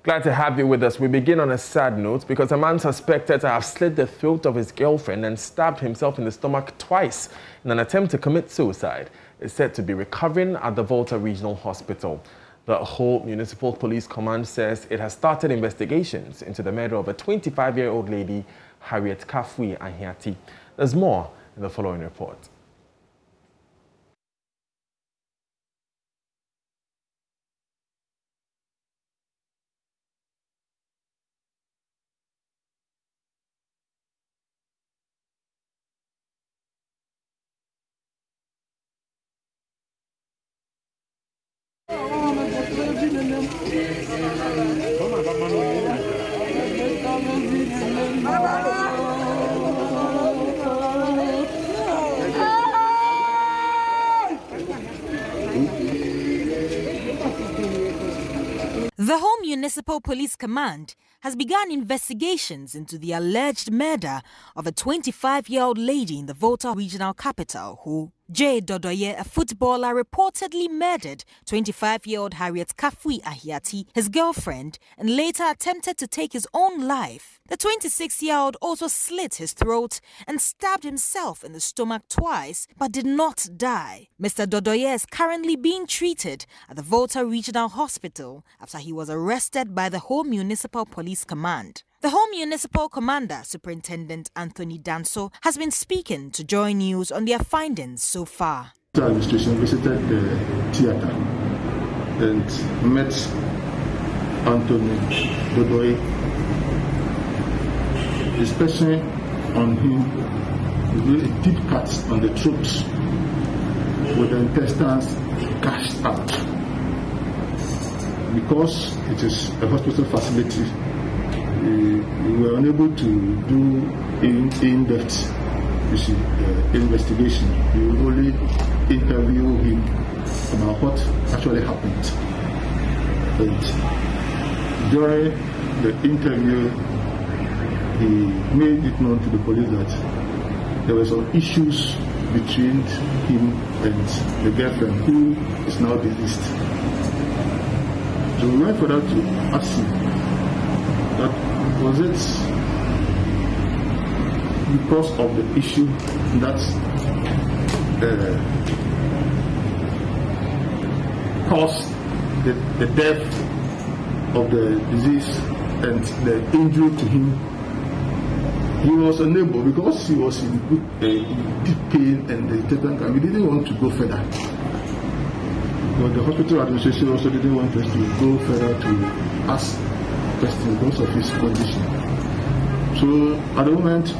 Glad to have you with us. We begin on a sad note because a man suspected to have slit the throat of his girlfriend and stabbed himself in the stomach twice in an attempt to commit suicide is said to be recovering at the Volta Regional Hospital. The whole Municipal Police Command says it has started investigations into the murder of a 25-year-old lady, Harriet Kafui Ahiati. There's more in the following report. The Home Municipal Police Command has begun investigations into the alleged murder of a 25-year-old lady in the Volta regional capital who, J. Dodoye, a footballer, reportedly murdered 25-year-old Harriet Kafui Ahiati, his girlfriend, and later attempted to take his own life. The 26-year-old also slit his throat and stabbed himself in the stomach twice, but did not die. Mr. Dodoye is currently being treated at the Volta Regional Hospital after he was arrested by the Home Municipal Police Command. The Home Municipal Commander, Superintendent Anthony Danso, has been speaking to JoyNews on their findings so far. The administration visited the theater and met Anthony Dodoye. His person on him with a deep cut on the throat with the intestines gashed out. Because it is a hospital facility, we were unable to do in-depth investigation. We will only interview him about what actually happened. And during the interview, he made it known to the police that there were some issues between him and the girlfriend, who is now deceased. So we went further to ask him that was it because of the issue that caused the death of the disease and the injury to him. He was unable because he was in deep pain and we didn't want to go further. But the hospital administration also didn't want us to go further to ask questions because of his condition. So at the moment,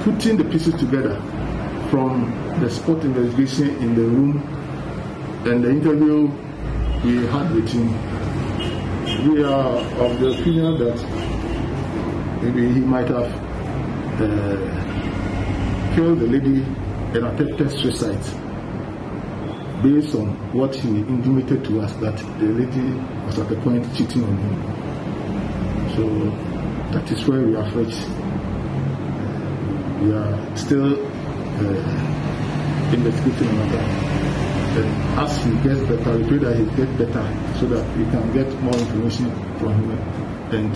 putting the pieces together from the spot investigation in the room and the interview we had with him, we are of the opinion that maybe he might have killed the lady and attempted suicide based on what he intimated to us, that the lady was at the point cheating on him. So that is where we are afraid. We are still investigating on that. And as he gets better, we pray that he gets better so that we can get more information from him and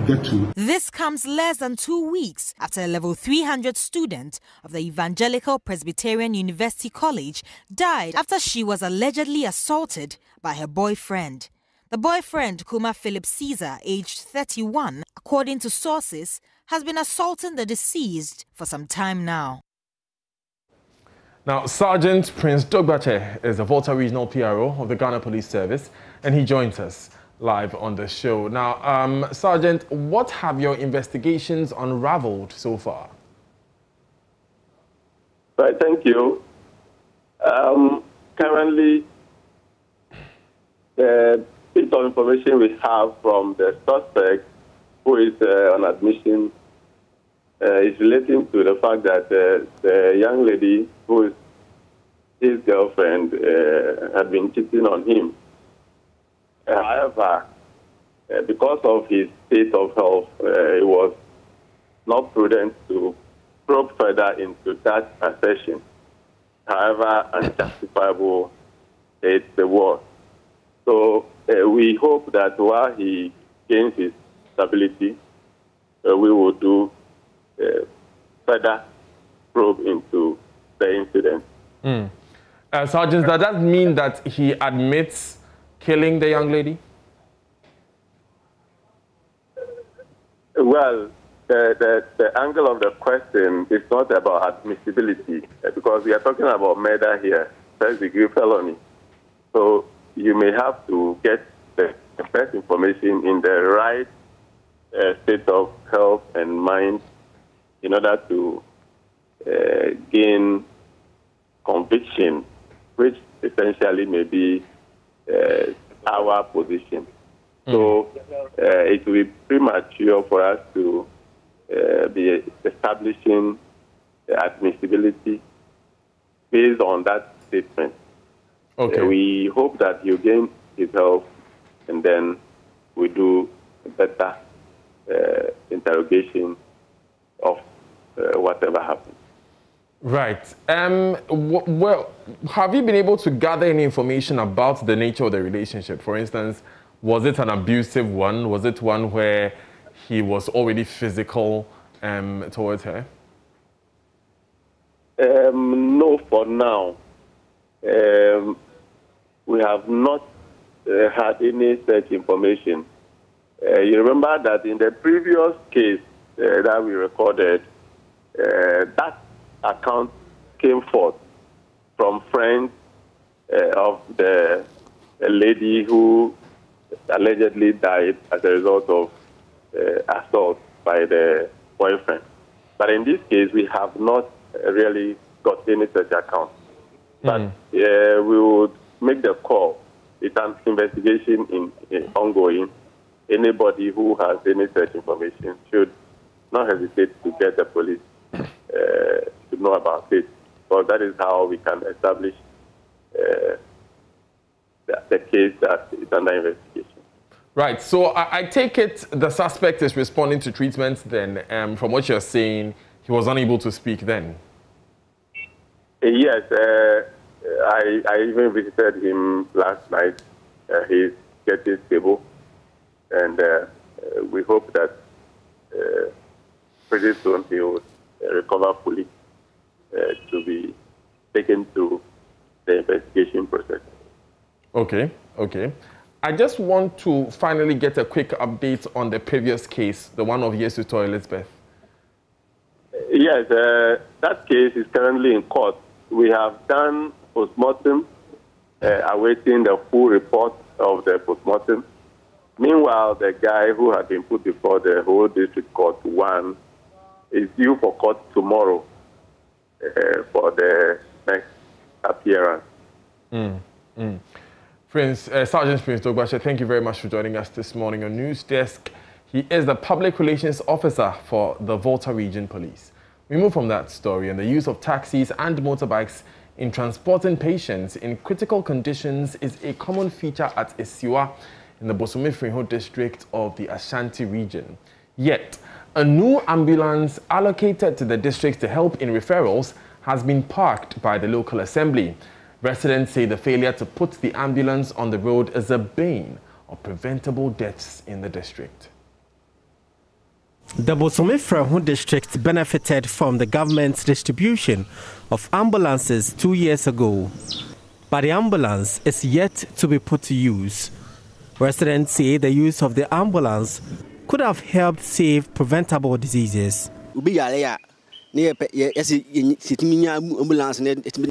get to. This comes less than 2 weeks after a level 300 student of the Evangelical Presbyterian University College died after she was allegedly assaulted by her boyfriend. The boyfriend, Kuma Philip Caesar, aged 31, according to sources, has been assaulting the deceased for some time now. Now, Sergeant Prince DOGBATSE is the Volta Regional PRO of the Ghana Police Service, and he joins us live on the show. Now, Sergeant, what have your investigations unraveled so far? Right, thank you. Currently, the bit of information we have from the suspect who is on admission is relating to the fact that the young lady who is his girlfriend had been cheating on him. However, because of his state of health, it was not prudent to probe further into that assertion. However, unjustifiable it was. So we hope that while he gains his stability, we will do further probe into the incident. Sergeant, does that mean that he admits killing the young lady? Well, the angle of the question is not about admissibility, because we are talking about murder here, first-degree felony. So you may have to get the first information in the right state of health and mind in order to gain conviction, which essentially may be our position. So it will be premature for us to be establishing admissibility based on that statement. Okay. We hope that you gain his health, and then we do better interrogation of whatever happened. Right. Well, have you been able to gather any information about the nature of the relationship? For instance, was it an abusive one? Was it one where he was already physical towards her? No, for now. We have not had any such information. You remember that in the previous case that we recorded, that account came forth from friends of the lady who allegedly died as a result of assault by the boyfriend. But in this case, we have not really got any such account. But we would make the call. It's an investigation ongoing. Anybody who has any such information should not hesitate to get the police to know about it. Because that is how we can establish the case that is under investigation. Right. So I take it the suspect is responding to treatment then. From what you're saying, he was unable to speak then. Yes. I even visited him last night. He's getting stable. And we hope that pretty soon he will recover fully to be taken to the investigation process. Okay. I just want to finally get a quick update on the previous case, the one of Yesuto Elizabeth. Yes, that case is currently in court. We have done postmortem, awaiting the full report of the postmortem. Meanwhile, the guy who had been put before the whole district court 1 is due for court tomorrow for the next appearance. Sergeant Prince DOGBATSE, thank you very much for joining us this morning on News Desk. He is the Public Relations Officer for the Volta Region Police. We move from that story, and the use of taxis and motorbikes in transporting patients in critical conditions is a common feature at Asiwe in the Bosome district of the Ashanti Region. Yet, a new ambulance allocated to the district to help in referrals has been parked by the local assembly. Residents say the failure to put the ambulance on the road is a bane of preventable deaths in the district. The Bosome district benefited from the government's distribution of ambulances 2 years ago, but the ambulance is yet to be put to use. Residents say the use of the ambulance could have helped save preventable diseases.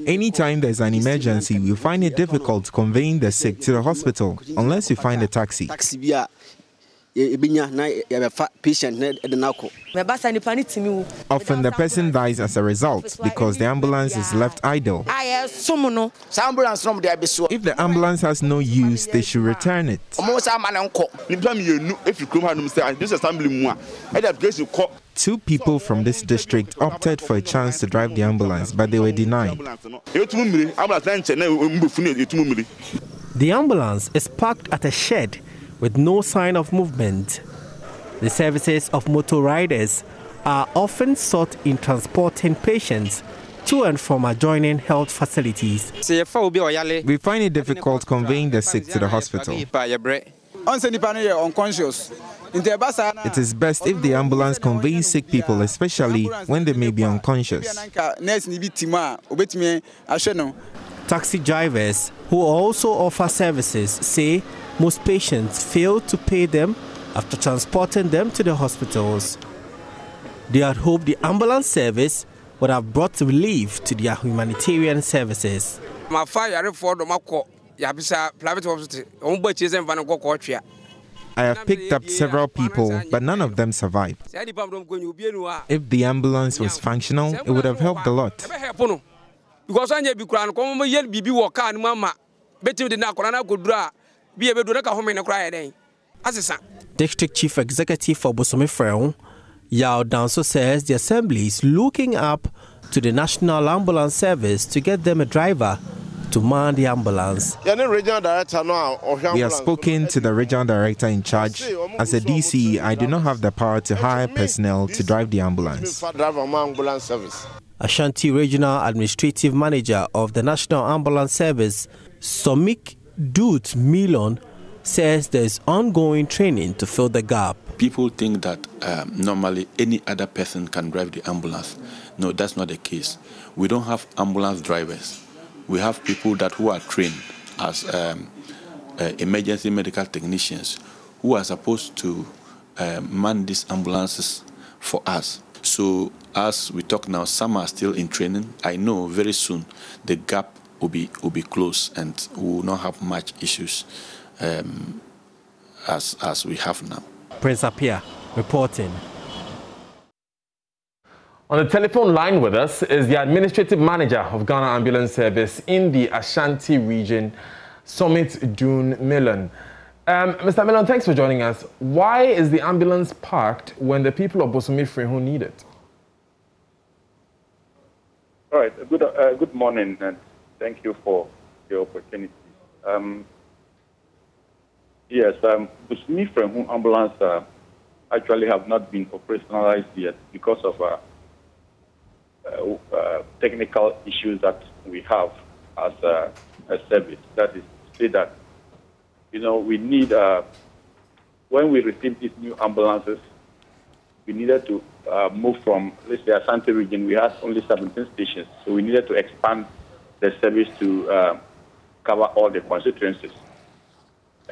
Anytime there's an emergency, we find it difficult conveying the sick to the hospital unless you find a taxi. Often the person dies as a result because the ambulance is left idle. If the ambulance has no use, they should return it. 2 people from this district opted for a chance to drive the ambulance, but they were denied. The ambulance is parked at a shed with no sign of movement. The services of motor riders are often sought in transporting patients to and from adjoining health facilities. We find it difficult conveying the sick to the hospital. It is best if the ambulance conveys sick people, especially when they may be unconscious. Taxi drivers who also offer services say most patients fail to pay them after transporting them to the hospitals. They had hoped the ambulance service would have brought relief to their humanitarian services. I have picked up several people, but none of them survived. If the ambulance was functional, it would have helped a lot. District Chief Executive for Bosome Freon, Yao Danso, says the assembly is looking up to the National Ambulance Service to get them a driver to man the ambulance. We have spoken to the regional director in charge. As a DC, I do not have the power to hire personnel to drive the ambulance. Ashanti Regional Administrative Manager of the National Ambulance Service, SOMMIT DUUT Milon, says there is ongoing training to fill the gap. People think that normally any other person can drive the ambulance. No, that's not the case. We don't have ambulance drivers. We have people who are trained as emergency medical technicians who are supposed to man these ambulances for us. So as we talk now, some are still in training. I know very soon the gap will be closed and we will not have much issues as we have now. Prince Apia reporting. On the telephone line with us is the Administrative Manager of Ghana Ambulance Service in the Ashanti Region, SOMMIT DUUT Milon. Mr. Milon, thanks for joining us. Why is the ambulance parked when the people of Bosome Freon need it? All right. Good morning, and thank you for the opportunity. Yes, Bosome Freon ambulance actually have not been operationalized yet because of technical issues that we have as a service. That is to say that, we need, when we received these new ambulances, we needed to move from, let's say, Ashanti Region. We had only 17 stations, so we needed to expand the service to cover all the constituencies.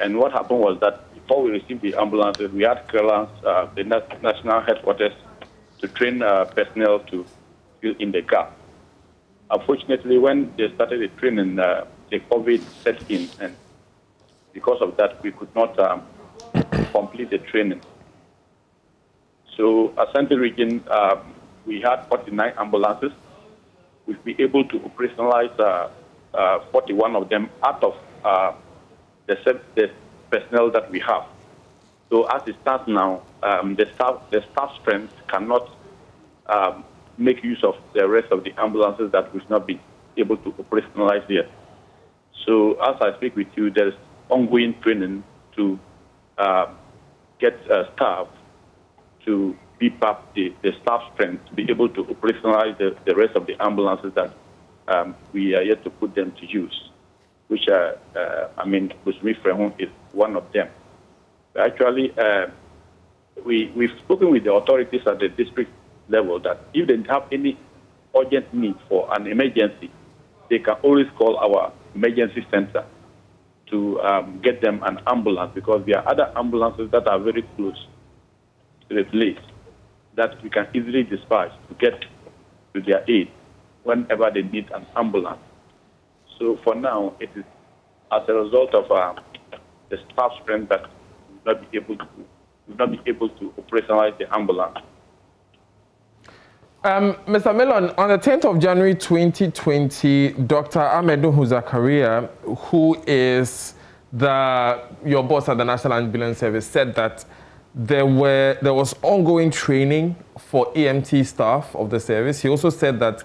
And what happened was that before we received the ambulances, we had clearance, the national headquarters, to train personnel to fill in the gap. Unfortunately, when they started the training, the COVID set in, and because of that, we could not complete the training. So, Ashanti Region, we had 49 ambulances. We've been able to operationalize 41 of them out of the personnel that we have. So, as it stands now, the staff strength cannot make use of the rest of the ambulances that we've not been able to operationalize yet. So, as I speak with you, there's ongoing training to get staff to beef up the staff strength to be able to operationalize the rest of the ambulances that we are yet to put them to use, which Bosome Freon is one of them. Actually, we've spoken with the authorities at the district level that if they have any urgent need for an emergency, they can always call our emergency center to get them an ambulance, because there are other ambulances that are very close to the place that we can easily dispatch to get to their aid whenever they need an ambulance. So for now, it is as a result of the staff strength that we will not be able to operationalize the ambulance. Mr. Milon, on the 10th of January 2020, Dr. Amadou Zakaria, who is your boss at the National Ambulance Service, said that there was ongoing training for EMT staff of the service. He also said that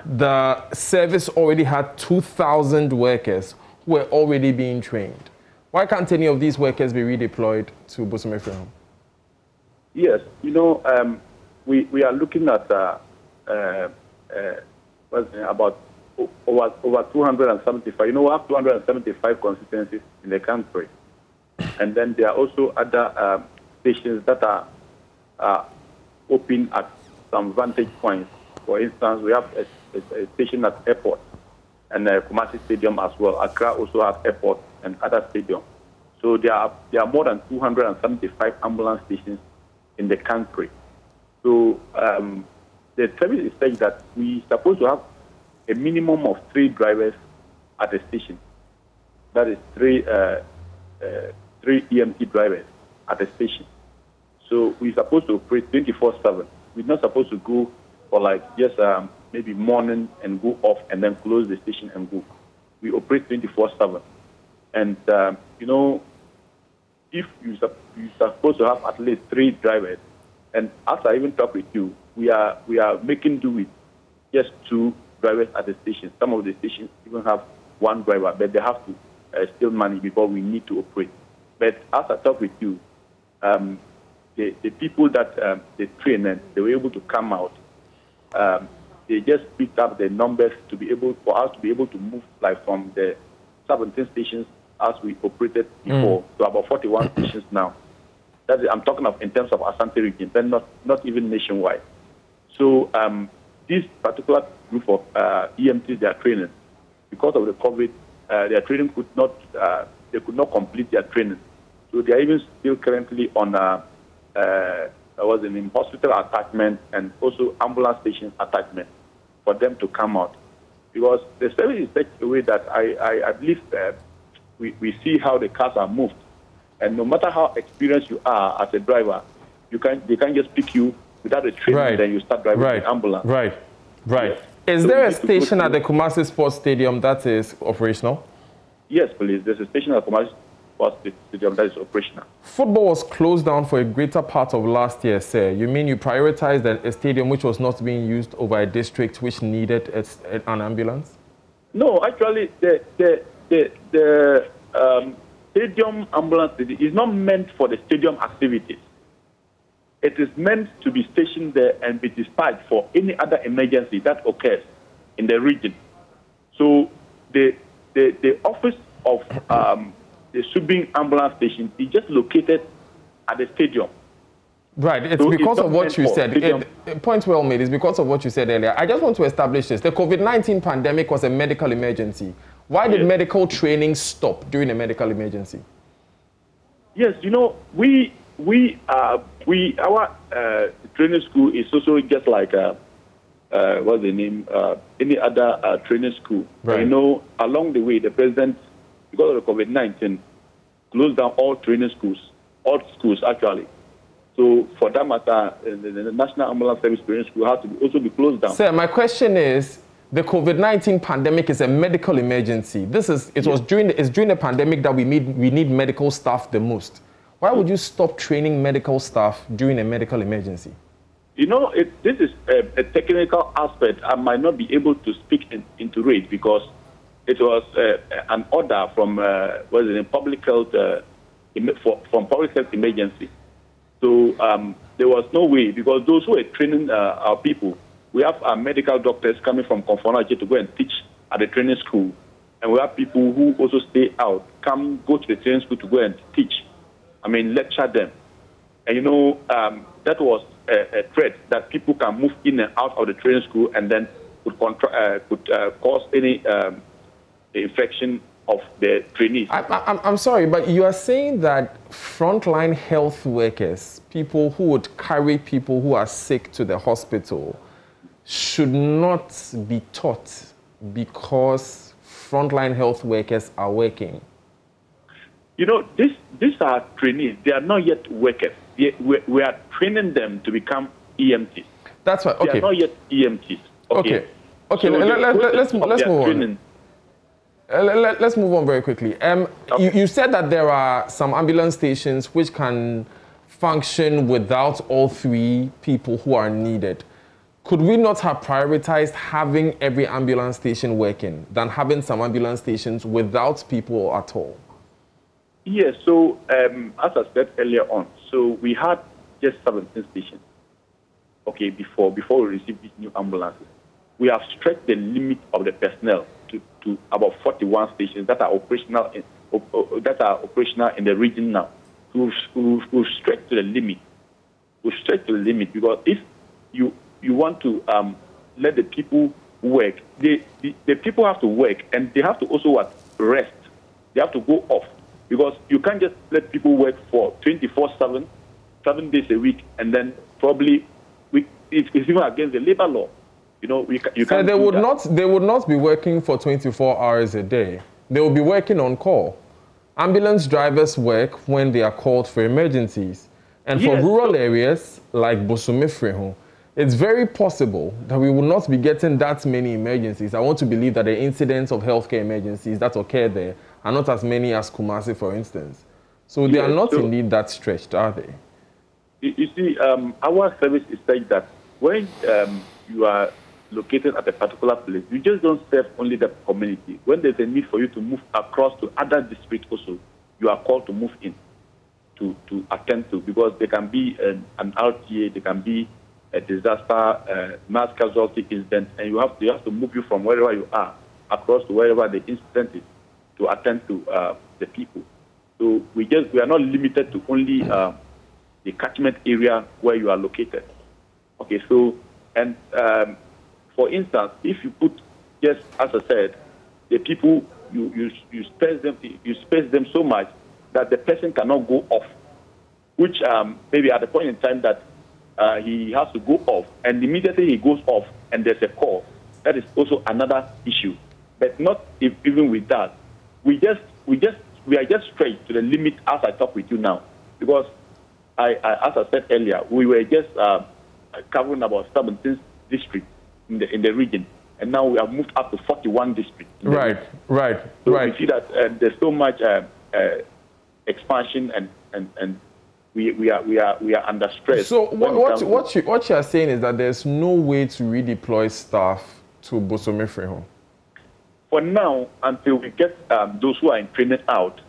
the service already had 2,000 workers who were already being trained. Why can't any of these workers be redeployed to Bosome Freon? Yes, we are looking at about over 275. You know, we have 275 constituencies in the country. And then there are also other stations that are open at some vantage points. For instance, we have a station at airport and Kumasi Stadium as well. Accra also has airport and other stadiums. So there are more than 275 ambulance stations in the country. So the service is such that we supposed to have a minimum of 3 drivers at the station. That is 3 EMT drivers at the station. So we're supposed to operate 24/7. We're not supposed to go for like just maybe morning and go off and then close the station and go. We operate 24/7. And, you know, if you're supposed to have at least 3 drivers, and as I even talk with you, we are making do with just 2 drivers at the station. Some of the stations even have 1 driver, but they have to steal money because we need to operate. But as I talk with you, the people that they train and they were able to come out, they just picked up the numbers for us to be able to move like from the 17 stations as we operated before to about 41 stations now. I'm talking of in terms of Ashanti Region, but not even nationwide. So this particular group of EMTs they are training, because of the COVID, their training could not complete their training. So they are even still currently on hospital attachment and also ambulance station attachment for them to come out. Because the service is such a way that I believe we see how the cars are moved. And no matter how experienced you are as a driver, they can't just pick you without a training, then you start driving the ambulance. Right. Yes. Is So there a station at the Kumasi Sports Stadium that is operational? Yes, please. There's a station at Kumasi Sports Stadium that is operational. Football was closed down for a greater part of last year, sir. You mean you prioritized a stadium which was not being used over a district which needed an ambulance? No, actually, the stadium ambulance is not meant for the stadium activities. It is meant to be stationed there and be dispatched for any other emergency that occurs in the region. So the office of the Subing ambulance station is just located at the stadium. Right, it's because of what you said. Point well made. It's because of what you said earlier. I just want to establish this. The COVID-19 pandemic was a medical emergency. Why did medical training stop during a medical emergency? Yes, you know, our training school is also just like what's the name? Any other training school. Right. You know, along the way, the president, because of the COVID-19, closed down all training schools, all schools actually. So for that matter, the National Ambulance Service Training School has to also be closed down. Sir, my question is, the COVID-19 pandemic is a medical emergency. It's during the pandemic that we need medical staff the most. Why would you stop training medical staff during a medical emergency? You know, this is a technical aspect. I might not be able to speak into it because it was an order from public health from public health emergency. So there was no way, because those who are training our people, we have our medical doctors coming from Konfonaje to go and teach at the training school. And we have people who also stay out, go to the training school to go and teach. Lecture them. And you know, that was a threat that people can move in and out of the training school and then could cause any infection of the trainees. I'm sorry, but you are saying that frontline health workers, people who would carry people who are sick to the hospital, should not be taught because frontline health workers are working. You know, these are trainees. They are not yet workers. We are training them to become EMTs. That's right. Okay. They are not yet EMTs. Okay. So let's move on. Let's move on very quickly. You said that there are some ambulance stations which can function without all 3 people who are needed. Could we not have prioritized having every ambulance station working than having some ambulance stations without people at all? Yes, so as I said earlier on, so we had just 17 stations, okay, before we received these new ambulances. we have stretched the limit of the personnel to about 41 stations that are operational in the region now. We've stretched to the limit. We've stretched to the limit because if you want to let the people work, the people have to work and they have to also rest. They have to go off because you can't just let people work for 24/7, 7 days a week, and then probably it's even against the labor law. You know, you can't. So they would not be working for 24 hours a day. They will be working on call. Ambulance drivers work when they are called for emergencies. And for rural areas like Bosomefreho, it's very possible that we will not be getting that many emergencies. I want to believe that the incidents of healthcare emergencies that occur there are not as many as Kumasi, for instance. So they are not indeed that stretched, are they? You see, our service is such that when you are located at a particular place, you just don't serve only the community. When there's a need for you to move across to other districts also, you are called to move in to attend to, because there can be an RTA, there can be a disaster, mass casualty incident, and you have to move you from wherever you are across to wherever the incident is to attend to the people. So we are not limited to only the catchment area where you are located. Okay, so and for instance, if you put, just as I said, the people you space them so much that the person cannot go off, which maybe at the point in time that he has to go off, and immediately he goes off and there's a call, that is also another issue. But not even with that, we are just straight to the limit as I talk with you now, because as I said earlier, we were just covering about 17 districts in the region, and now we have moved up to 41 districts. Right. So we see that there's so much expansion, and we are under stress. So what you are saying is that there's no way to redeploy staff to Bosomefreho? For now, until we get those who are in training out,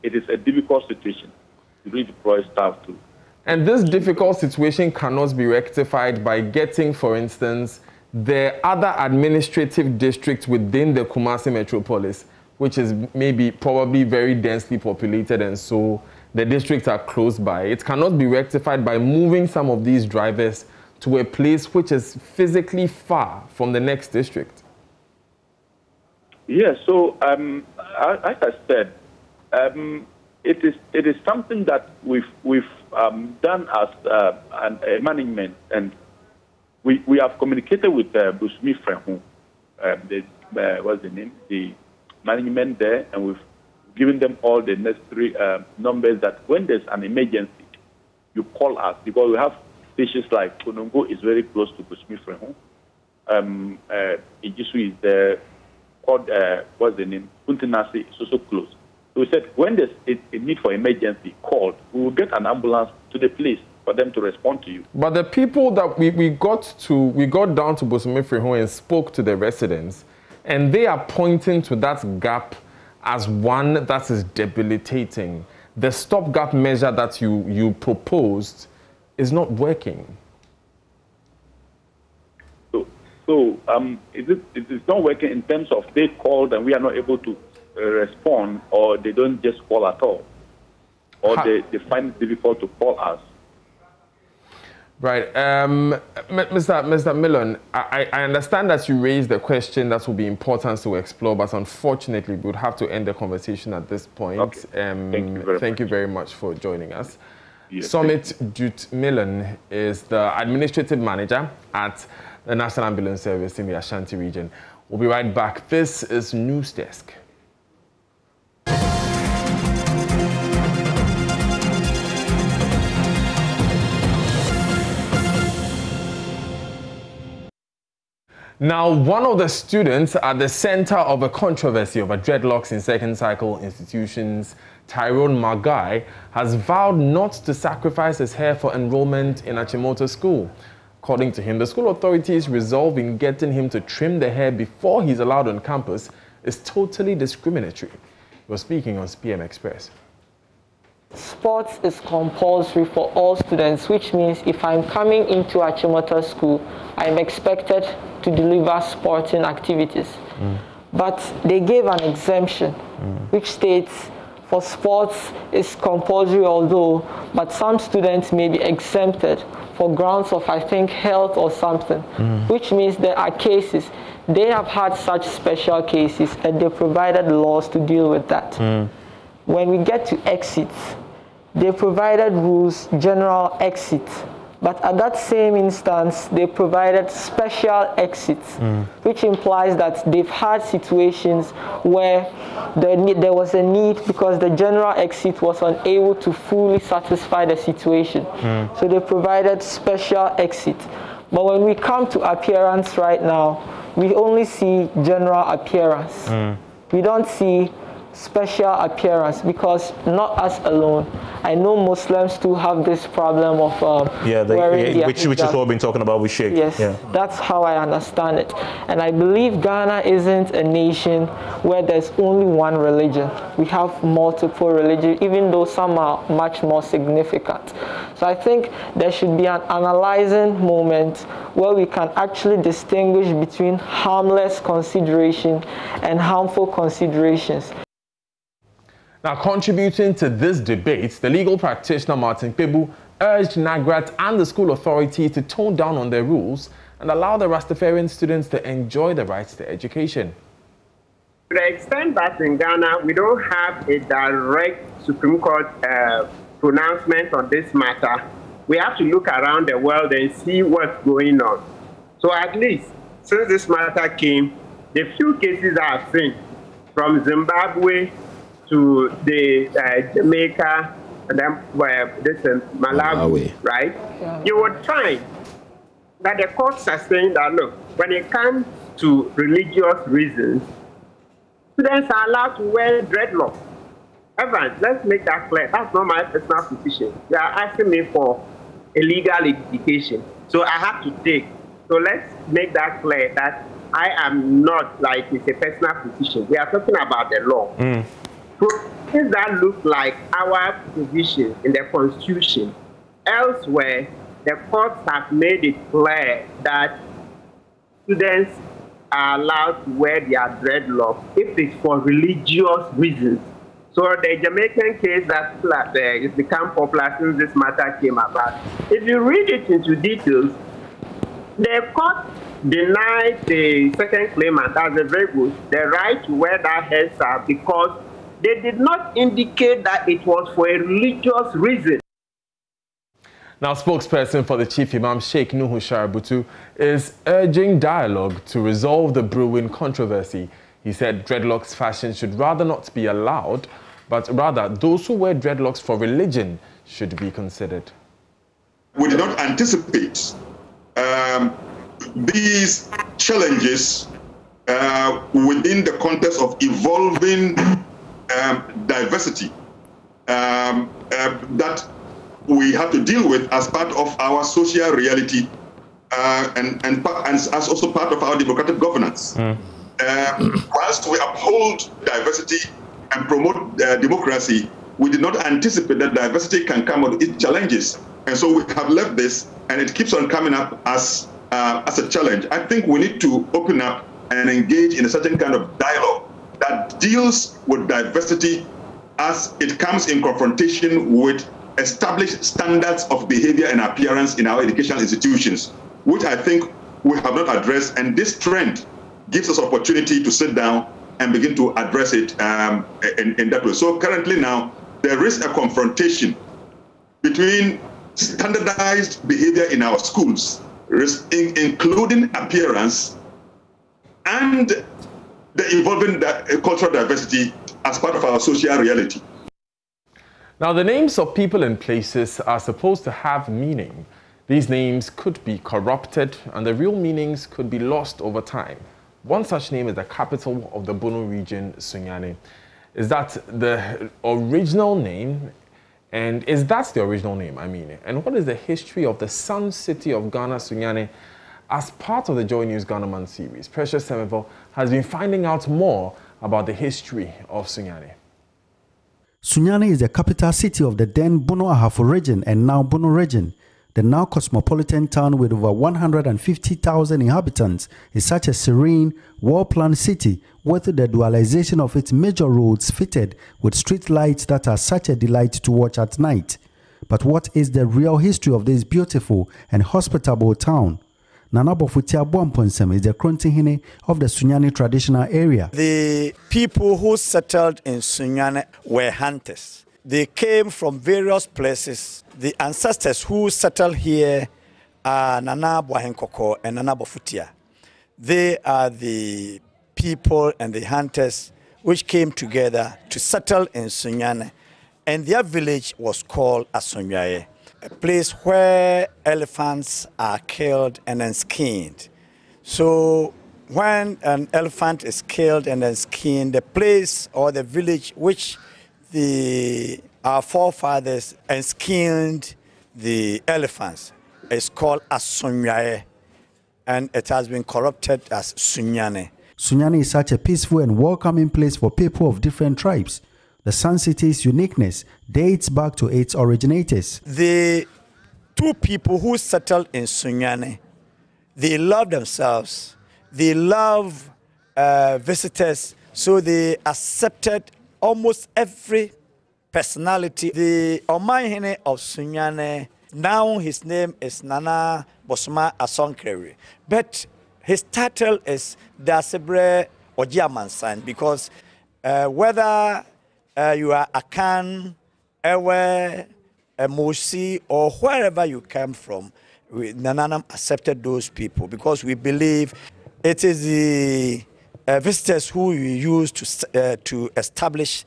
it is a difficult situation to redeploy staff to. And this difficult situation cannot be rectified by getting, for instance, the other administrative district within the Kumasi metropolis, which is probably very densely populated, and so the districts are close by. It cannot be rectified by moving some of these drivers to a place which is physically far from the next district. Yes, so as I said, it is something that we've done as a management, and we have communicated with Bosomefreho, what's the name, the management there, and we've given them all the necessary numbers that when there's an emergency, you call us, because we have stations like Konongo is very close to Bosomefreho. Asiwe is there. Called, what's the name? Untinasi is also close. So we said when there's a need for emergency, called, we will get an ambulance to the place for them to respond to you. But the people that we got down to Bosomefreho and spoke to the residents, and they are pointing to that gap as one that is debilitating. The stopgap measure that you proposed is not working. So it's not working in terms of they called and we are not able to respond, or they don't just call at all, or they find it difficult to call us. Right. Mr. Millen, I understand that you raised the question that will be important to explore, but unfortunately we would have to end the conversation at this point. Okay. Thank you very much for joining us. Yes, SOMMIT DUUT Millen is the administrative manager at the National Ambulance Service in the Ashanti region. We'll be right back. This is News Desk. Now, one of the students at the center of a controversy over dreadlocks in second cycle institutions, Tyrone Magai, has vowed not to sacrifice his hair for enrollment in Achimota School. According to him, the school authorities' resolve in getting him to trim the hair before he's allowed on campus is totally discriminatory. He was speaking on PM Express. sports is compulsory for all students, which means if I'm coming into Achimota school, I'm expected to deliver sporting activities. But they gave an exemption, which states for sports is compulsory but some students may be exempted for grounds of, I think, health or something, which means there are cases. They have had such special cases and they provided laws to deal with that. When we get to exits, they provided rules, general exit. But at that same instance, they provided special exits, which implies that they've had situations where there was a need because the general exit was unable to fully satisfy the situation. So they provided special exit. But when we come to appearance right now, we only see general appearance. We don't see special appearance because not us alone. I know Muslims too have this problem of which is what we've been talking about with Sheikh. Yes, that's how I understand it. And I believe Ghana isn't a nation where there's only one religion. We have multiple religions, even though some are much more significant. So I think there should be an analyzing moment where we can actually distinguish between harmless consideration and harmful considerations. Now, contributing to this debate, the legal practitioner Martin Pebu urged NAGRAT and the school authorities to tone down on their rules and allow the Rastafarian students to enjoy the rights to education. To the extent that in Ghana we don't have a direct Supreme Court pronouncement on this matter, we have to look around the world and see what's going on. So at least since this matter came, the few cases I've seen from Zimbabwe to the Jamaica and then this Malawi, right? You would find that the courts are saying that, look, when it comes to religious reasons, students are allowed to wear dreadlocks. Evans, let's make that clear. That's not my personal position. They are asking me for a legal education, so I have to take. So let's make that clear that I am not like it's a personal position. We are talking about the law. Provisions that look like our provisions in the Constitution. Elsewhere, the courts have made it clear that students are allowed to wear their dreadlocks if it's for religious reasons. So the Jamaican case that has become popular since this matter came about, if you read it into details, the court denied the second claimant, that's a very good, the right to wear that headscarf because they did not indicate that it was for a religious reason. Now, spokesperson for the Chief Imam Sheikh Nuhu Sharabutu is urging dialogue to resolve the brewing controversy. He said dreadlocks fashion should rather not be allowed, but rather those who wear dreadlocks for religion should be considered. We did not anticipate these challenges within the context of evolving diversity that we have to deal with as part of our social reality and as also part of our democratic governance. Whilst we uphold diversity and promote democracy, we did not anticipate that diversity can come with its challenges. And so we have left this, and it keeps on coming up as a challenge. I think we need to open up and engage in a certain kind of dialogue that deals with diversity as it comes in confrontation with established standards of behavior and appearance in our educational institutions, which I think we have not addressed. And this trend gives us opportunity to sit down and begin to address it in that way. So currently now, there is a confrontation between standardized behavior in our schools, including appearance, and the evolving cultural diversity as part of our social reality. Now, the names of people and places are supposed to have meaning. These names could be corrupted, and the real meanings could be lost over time. One such name is the capital of the Bono region, Sunyani. Is that the original name? And is that the original name, I mean? And what is the history of the Sun City of Ghana, Sunyani? As part of the Joy News Ghana Man series, Precious Semevo has been finding out more about the history of Sunyani. Sunyani is the capital city of the then Bono Ahafo region and now Bono region. The now cosmopolitan town with over 150,000 inhabitants is such a serene, well-planned city with the dualization of its major roads fitted with street lights that are such a delight to watch at night. But what is the real history of this beautiful and hospitable town? Nana Bofutia Bomponsem is the Krontihine of the Sunyani traditional area. The people who settled in Sunyani were hunters. They came from various places. The ancestors who settled here are Nana Bohenkoko and Nana Bofutia. They are the people and the hunters which came together to settle in Sunyani. And their village was called Asonyaye, a place where elephants are killed and then skinned. So when an elephant is killed and then skinned, the place or the village which our forefathers and skinned the elephants is called Asonyaye, and it has been corrupted as Sunyani. Sunyani is such a peaceful and welcoming place for people of different tribes. The Sun City's uniqueness dates back to its originators. The two people who settled in Sunyani, they love themselves, they love visitors, so they accepted almost every personality. The Omanhene of Sunyani, now his name is Nana Bosoma Asonkere, but his title is Dasebre Ojiamansan, because whether you are Akan, Ewe, Mosi, or wherever you come from, Nananam accepted those people because we believe it is the visitors who we use to establish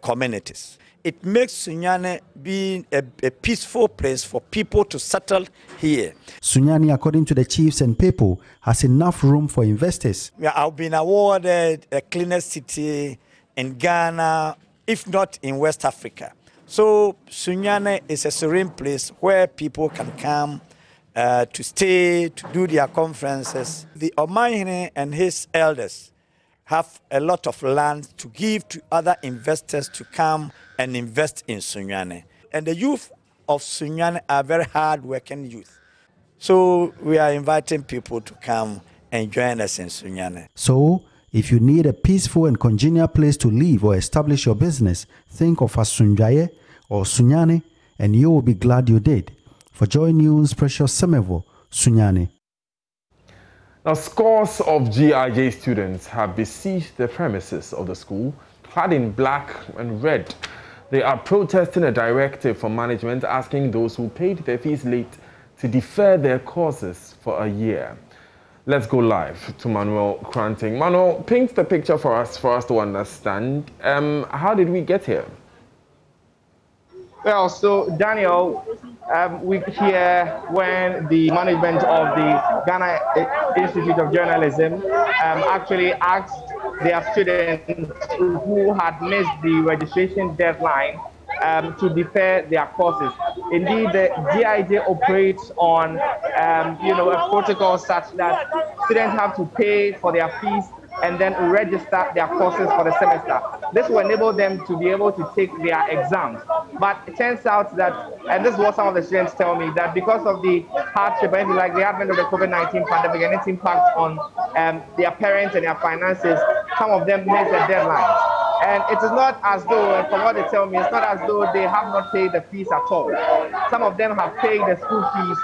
communities. It makes Sunyani being a peaceful place for people to settle here. Sunyani, according to the chiefs and people, has enough room for investors. I've been awarded a cleanest city in Ghana, if not in West Africa. So Sunyani is a serene place where people can come to stay, to do their conferences. The Omanhene and his elders have a lot of land to give to other investors to come and invest in Sunyani. And the youth of Sunyani are very hard-working youth. So we are inviting people to come and join us in Sunyani. So, if you need a peaceful and congenial place to live or establish your business, think of Asunjaye or Sunyani, and you will be glad you did. For Joy News, Precious Semevo, Sunyani. Now, scores of GIJ students have besieged the premises of the school, clad in black and red. They are protesting a directive from management asking those who paid their fees late to defer their courses for a year. Let's go live to Manuel Kranting. Manuel, paint the picture for us to understand. How did we get here? Well, so Daniel, we here when the management of the Ghana Institute of Journalism actually asked their students who had missed the registration deadline to defer their courses. Indeed, the GIJ operates on a protocol such that students have to pay for their fees and then register their courses for the semester. This will enable them to be able to take their exams. But it turns out that, and this is what some of the students tell me, that because of the hardship, and like the advent of the COVID-19 pandemic and its impact on their parents and their finances, some of them missed the deadlines. And it is not as though, and from what they tell me, it's not as though they have not paid the fees at all. Some of them have paid the school fees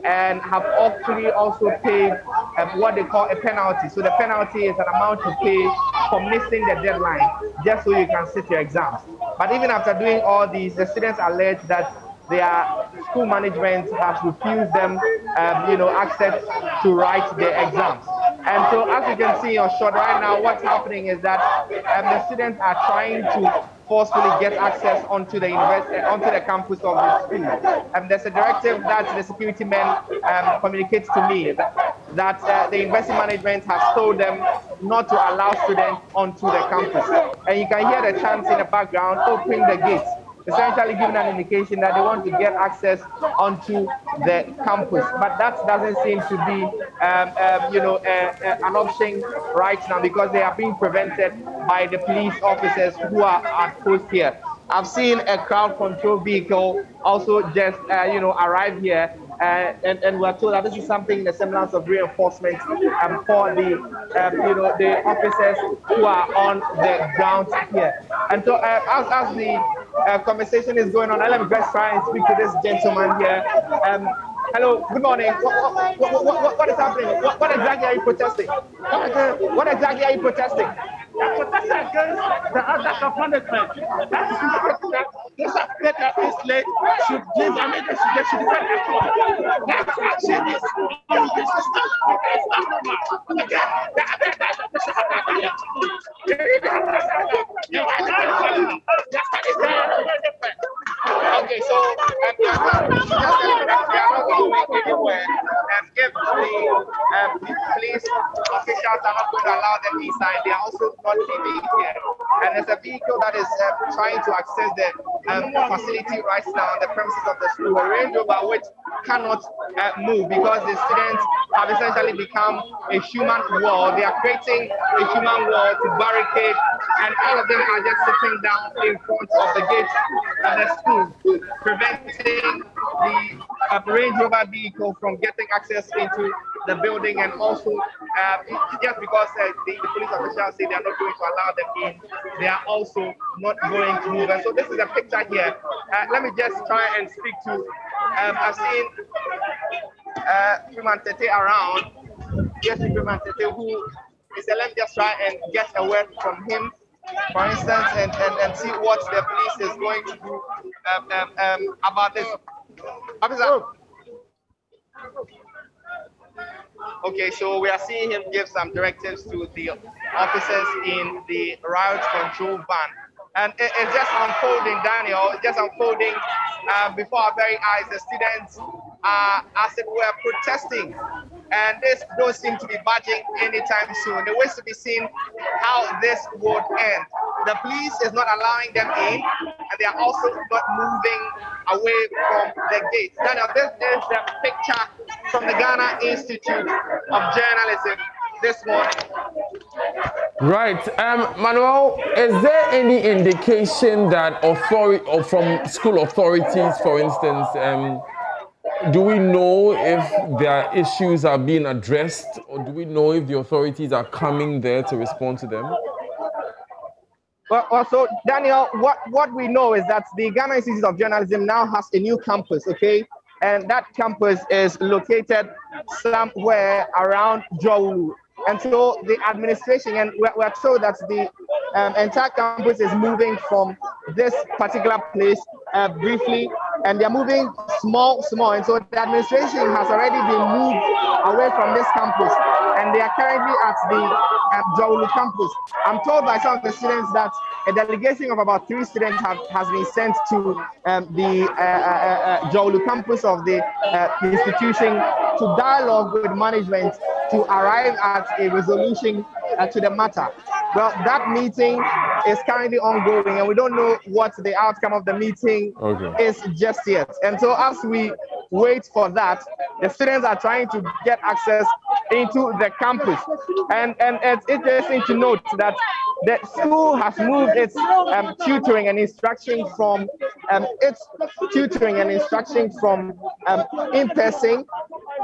and have actually also paid what they call a penalty. So the penalty is an amount you pay for missing the deadline, just so you can sit your exams. But even after doing all these, the students allege that their school management has refused them, access to write their exams. And so, as you can see in your shot right now, what's happening is that the students are trying to forcefully get access onto the campus of the school. There's a directive that the security men communicates to me that the university management has told them not to allow students onto the campus. And you can hear the chants in the background, opening the gates, essentially giving an indication that they want to get access onto the campus. But that doesn't seem to be, an option right now because they are being prevented by the police officers who are at post here. I've seen a crowd control vehicle also just, arrive here. And we're told that this is something in the semblance of reinforcement for the, the officers who are on the ground here. And so as the conversation is going on, let me just try and speak to this gentleman here. Hello, good morning. What is happening? What exactly are you protesting? What exactly are you protesting? I'm protesting against the attack of punishment. This that is late should give a message that should defend the court. That's action is okay, so we are not going anywhere, and if the police officials are not going to allow them inside, they are also not leaving here. And there's a vehicle that is trying to access the facility right now on the premises of the school, a Range Rover which cannot move because the students have essentially become a human wall. They are creating a human wall to barricade, and all of them are just sitting down in front of the gate of the school, preventing the Range Rover vehicle from getting access into the building, and also just because the police officials say they are not going to allow them in, they are also not going to move. And so this is a picture here. Let me just try and speak to, I've seen Freeman Tete around. Yes, Freeman Tete, who is, let me just try and get a word from him, for instance, and see what the police is going to do about this. Officer. Okay, so we are seeing him give some directives to the officers in the riot control van. And it's just unfolding, Daniel, it's just unfolding before our very eyes. The students are, as it were, protesting. And this don't seem to be budging anytime soon. There waits to be seen how this would end. The police is not allowing them in, and they are also not moving away from the gate. Daniel, this is the picture from the Ghana Institute of Journalism this morning. Right, Manuel, is there any indication that authority, or from school authorities, for instance, do we know if their issues are being addressed, or do we know if the authorities are coming there to respond to them? Well, so Daniel, what we know is that the Ghana Institute of Journalism now has a new campus, okay? And that campus is located somewhere around Jowlu. And so the administration, and we're told that the entire campus is moving from this particular place briefly, and they're moving small. And so the administration has already been moved away from this campus, and they are currently at the Jowlu campus. I'm told by some of the students that a delegation of about 3 students has been sent to the Jowlu campus of the institution to dialogue with management to arrive at a resolution to the matter. Well, that meeting is currently ongoing, and we don't know what the outcome of the meeting is just yet. And so as we wait for that, the students are trying to get access into the campus. And it's interesting to note that the school has moved its tutoring and instruction from in-person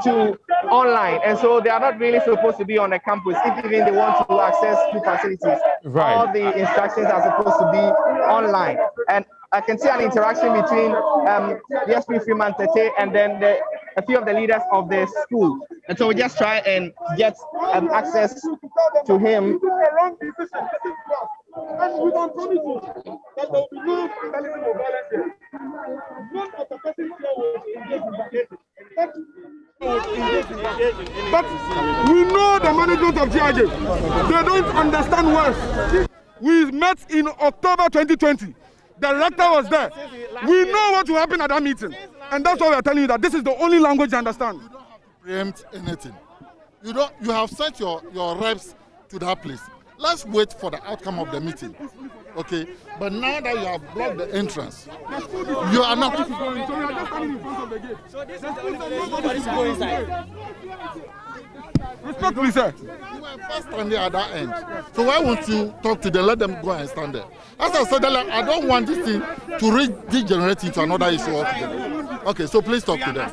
to online. And so they are not really supposed to be on the campus if even they want to access school facilities. Right. All the instructions are supposed to be online. And I can see an interaction between the SP Freeman Tete and then a few of the leaders of the school. And so we just try and get access to him. But we know the management of GIJ. They don't understand words. We met in October 2020. The rector was there. We know what will happen at that meeting. And that's why we are telling you that this is the only language you understand. You don't have to preempt anything. You have sent your reps to that place. Let's wait for the outcome of the meeting. Okay? But now that you have blocked the entrance, you are not. So this is the only place nobody should go inside. Respectfully, sir. You were first standing at that end. So why won't you talk to them? Let them go and stand there. As I said, I don't want this thing to degenerate into another issue altogether. Okay, so please talk to them.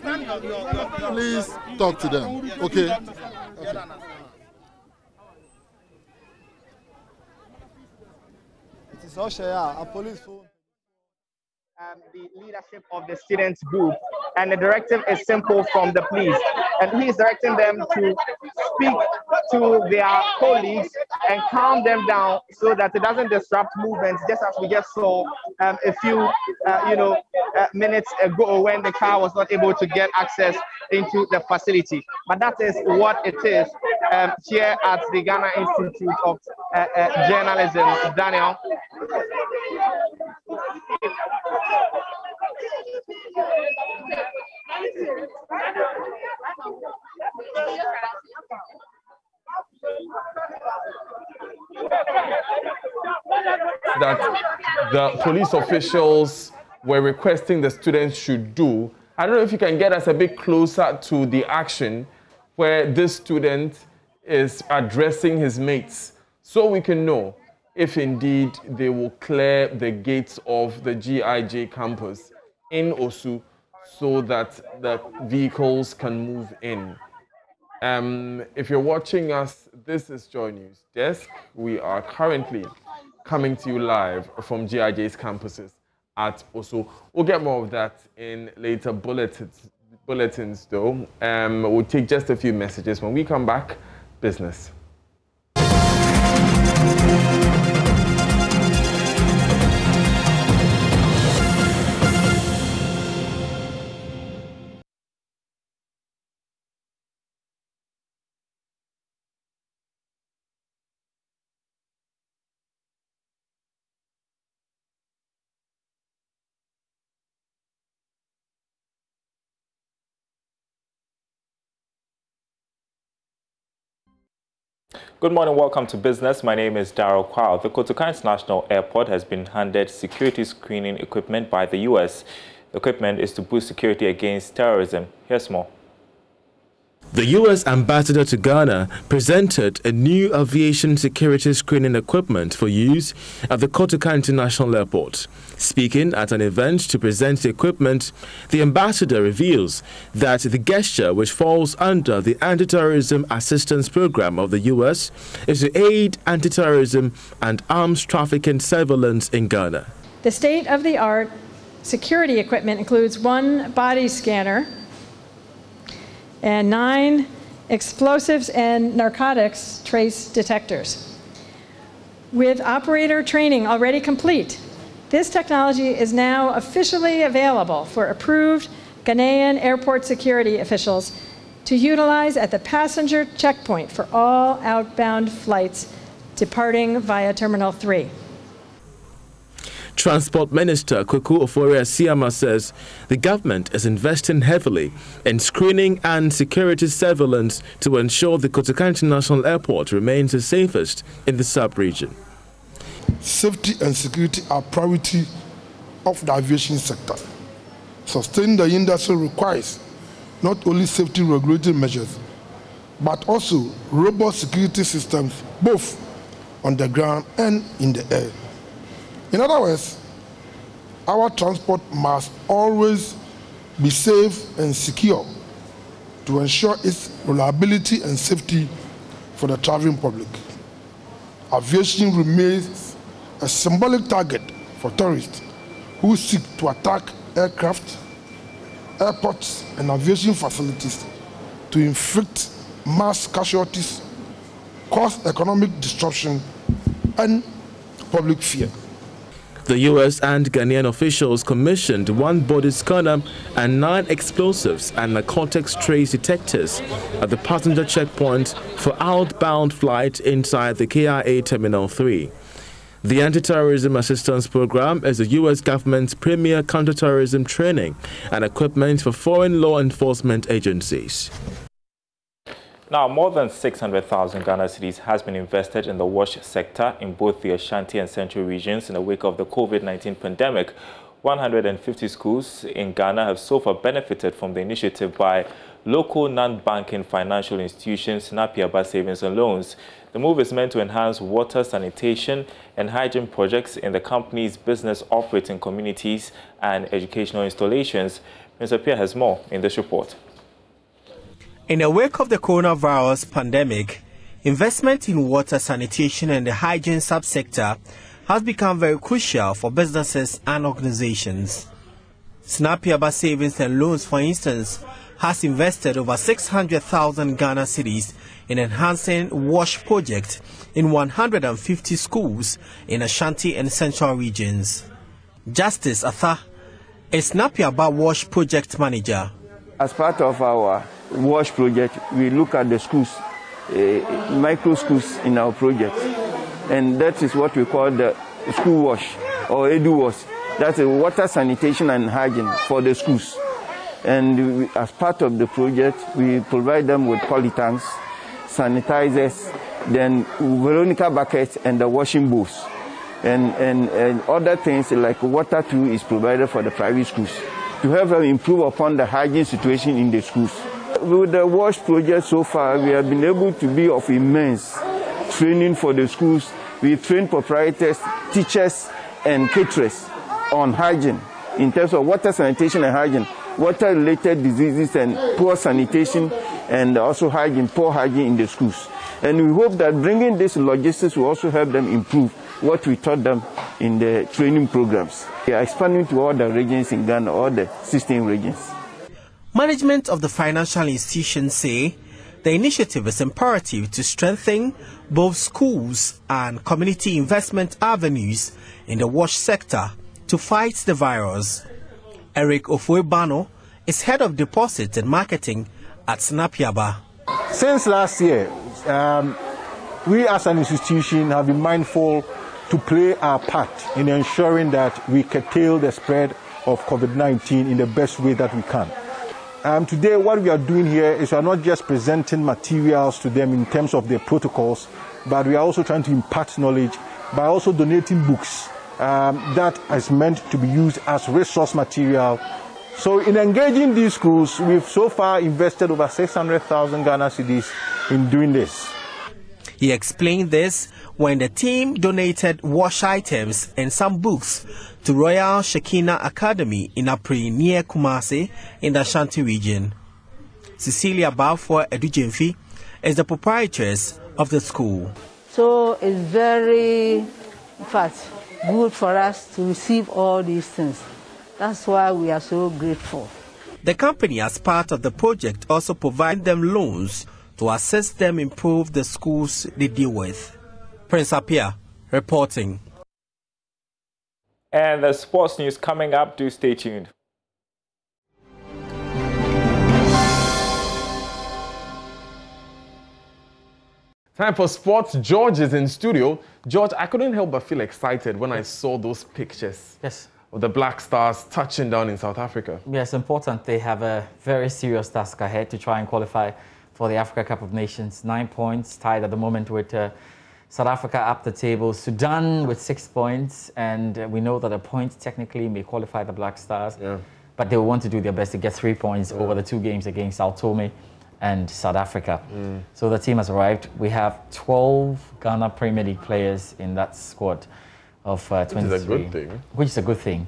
Please talk to them. Okay? Okay. It is also a police phone. The leadership of the students group, and the directive is simple from the police, and he is directing them to speak to their colleagues and calm them down so that it doesn't disrupt movements, just as we just saw a few minutes ago when the car was not able to get access into the facility. But that is what it is here at the Ghana Institute of Journalism. Daniel. That the police officials were requesting the students should do. I don't know if you can get us a bit closer to the action where this student is addressing his mates so we can know if indeed they will clear the gates of the GIJ campus in Osu so that the vehicles can move in. If you're watching us, this is JoyNews Desk. We are currently coming to you live from GIJ's campuses at Osu. We'll get more of that in later bulletins though. We'll take just a few messages. When we come back, business. Good morning, welcome to Business. My name is Daryl Kwao. The Kotoka International Airport has been handed security screening equipment by the U.S. The equipment is to boost security against terrorism. Here's more. The U.S. ambassador to Ghana presented a new aviation security screening equipment for use at the Kotoka International Airport. Speaking at an event to present the equipment, the ambassador reveals that the gesture, which falls under the Anti-Terrorism Assistance Program of the U.S., is to aid anti-terrorism and arms trafficking surveillance in Ghana. The state-of-the-art security equipment includes 1 body scanner and 9 explosives and narcotics trace detectors. With operator training already complete, this technology is now officially available for approved Ghanaian airport security officials to utilize at the passenger checkpoint for all outbound flights departing via Terminal 3. Transport Minister Kwaku Oforia-Siama says the government is investing heavily in screening and security surveillance to ensure the Kotoka International Airport remains the safest in the sub-region. Safety and security are priority of the aviation sector. Sustaining the industry requires not only safety regulatory measures, but also robust security systems both on the ground and in the air. In other words, our transport must always be safe and secure to ensure its reliability and safety for the traveling public. Aviation remains a symbolic target for terrorists who seek to attack aircraft, airports, and aviation facilities to inflict mass casualties, cause economic disruption, and public fear. The U.S. and Ghanaian officials commissioned 1 body scanner and 9 explosives and narcotics trace detectors at the passenger checkpoint for outbound flight inside the KIA Terminal 3. The Anti-Terrorism Assistance Program is the U.S. government's premier counterterrorism training and equipment for foreign law enforcement agencies. Now, more than 600,000 Ghana cedis has been invested in the wash sector in both the Ashanti and Central regions in the wake of the COVID-19 pandemic. 150 schools in Ghana have so far benefited from the initiative by local non-banking financial institutions, SOMMIT Savings and Loans. The move is meant to enhance water, sanitation, and hygiene projects in the company's business operating communities and educational installations. Mr. Pierre has more in this report. In the wake of the coronavirus pandemic, investment in water, sanitation, and the hygiene subsector has become very crucial for businesses and organizations. SOMMIT Savings and Loans, for instance, has invested over 600,000 Ghana cedis in enhancing WASH projects in 150 schools in Ashanti and Central regions. Justice Atha is SOMMIT WASH project manager. As part of our WASH project, we look at the schools, micro schools in our project, and that is what we call the school wash or edu wash. That's a water, sanitation, and hygiene for the schools. And as part of the project, we provide them with polytanks, sanitizers, then Veronica buckets, and the washing bowls. And other things like water too is provided for the private schools to help them improve upon the hygiene situation in the schools. With the WASH project so far, we have been able to be of immense training for the schools. We train proprietors, teachers, and caterers on hygiene in terms of water, sanitation, and hygiene, water-related diseases and poor sanitation, and also hygiene, poor hygiene in the schools. And we hope that bringing this logistics will also help them improve what we taught them in the training programs. We are expanding to all the regions in Ghana, all the 16 regions. Management of the financial institutions say the initiative is imperative to strengthen both schools and community investment avenues in the WASH sector to fight the virus. Eric Ofuebano is head of deposit and marketing at SOMMIT. Since last year, we as an institution have been mindful to play our part in ensuring that we curtail the spread of COVID-19 in the best way that we can. Today, what we are doing here is we are not just presenting materials to them in terms of their protocols, but we are also trying to impart knowledge by also donating books that is meant to be used as resource material. So in engaging these schools, we've so far invested over 600,000 Ghana cedis in doing this. He explained this when the team donated WASH items and some books to Royal Shekinah Academy in Apri near Kumasi in the Ashanti region. Cecilia Balfour Edujemfi is the proprietress of the school. So it's very, in fact, good for us to receive all these things. That's why we are so grateful. The company, as part of the project, also provides them loans to assist them improve the schools they deal with. Prince Apia reporting. And the sports news coming up, do stay tuned. Time for sports. George is in studio. George, I couldn't help but feel excited when I saw those pictures. Yes. Of the Black Stars touching down in South Africa. Yes, important. They have a very serious task ahead to try and qualify for the Africa Cup of Nations. 9 points, tied at the moment with South Africa up the table. Sudan with 6 points, and we know that a point technically may qualify the Black Stars. Yeah. But they will want to do their best to get 3 points over the 2 games against Sao Tome and South Africa. So the team has arrived. We have 12 Ghana Premier League players in that squad of 23. Which is a good thing. Which is a good thing.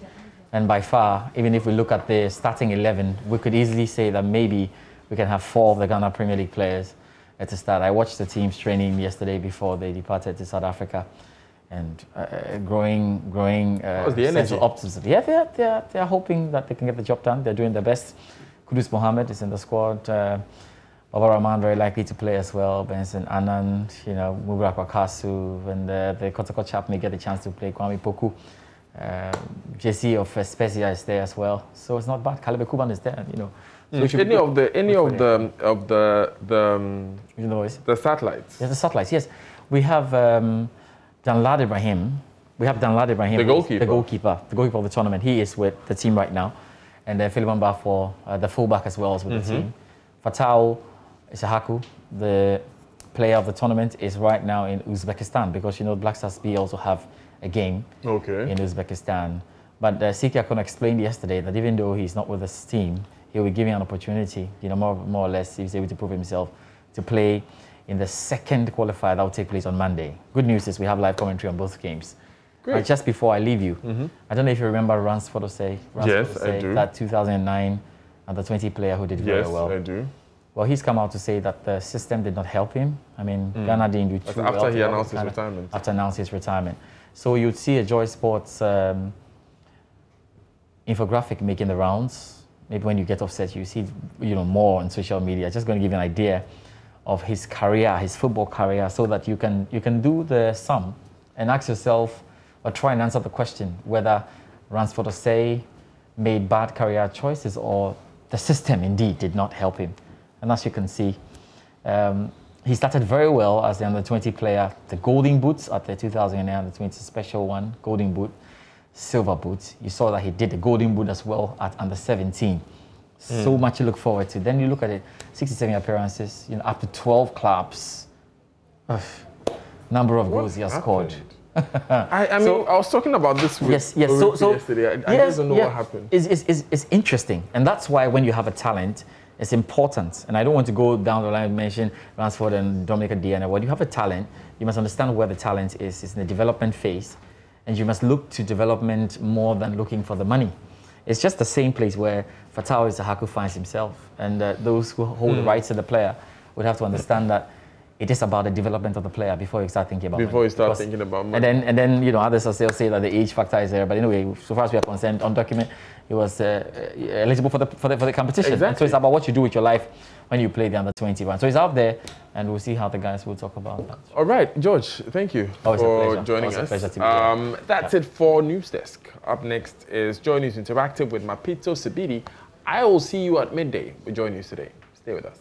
And by far, even if we look at the starting 11, we could easily say that maybe we can have 4 of the Ghana Premier League players at the start. I watched the team's training yesterday before they departed to South Africa, and growing sense of optimism. Yeah, they're hoping that they can get the job done. They're doing their best. Kudus Mohammed is in the squad. Baba Rahman very likely to play as well. Benson Anand, Mubarak Wakasu, and the Kotoko chap may get a chance to play. Kwame Poku. JC of Spezia is there as well, so it's not bad. Caleb Kuban is there, So any of the satellites? Yes, the satellites. Yes, we have Danlad Ibrahim. The goalkeeper of the tournament. He is with the team right now, and then Philip Mbafo, the fullback as well, is with the team. Fatau Isahaku, the player of the tournament, is right now in Uzbekistan because Black Stars B also have a game in Uzbekistan. But Siki Akon explained yesterday that even though he's not with this team, he'll be given an opportunity, you know, more or less, he's able to prove himself to play in the second qualifier that will take place on Monday. Good news is we have live commentary on both games. Great. Just before I leave you, I don't know if you remember Ransford Osei. Yes, I do. That 2009 under-20 player who did very well. Yes, I do. Well, he's come out to say that the system did not help him. I mean, Ghana didn't do too well. After he announced his retirement. After announcing his retirement. So you'd see a Joy Sports infographic making the rounds. Maybe when you get upset, you see, you know, more on social media. Just going to give you an idea of his career, his football career, so that you can do the sum and ask yourself, or try and answer the question whether Ransford Osei made bad career choices or the system indeed did not help him. And as you can see, he started very well as the under-20 player, the Golden Boots at the 2009 under-20 special one, Golden Boot, Silver Boot. You saw that he did the Golden Boot as well at under-17. So much to look forward to. Then you look at it, 67 appearances, you know, up to 12 clubs. Number of goals he has scored. I mean, I was talking about this with yesterday. I just don't know what happened. It's interesting. And that's why when you have a talent, it's important. And I don't want to go down the line and mention Ransford and Dominica Diana. When you have a talent, you must understand where the talent is. It's in the development phase. And you must look to development more than looking for the money. It's just the same place where Fatau Isahaku finds himself. And those who hold the rights to the player would have to understand that it is about the development of the player before you start thinking about money. Before you start thinking about money. And then you know, others will still say that the age factor is there. But anyway, so far as we are concerned, on document, he was eligible for the competition. Exactly. And so it's about what you do with your life when you play the under-21. So it's out there, and we'll see how the guys will talk about that. All right, George, thank you for joining us. Pleasure to be here. That's it for News Desk. Up next is Joy News Interactive with Mapito Sabidi. I will see you at midday with Joy News today. Stay with us.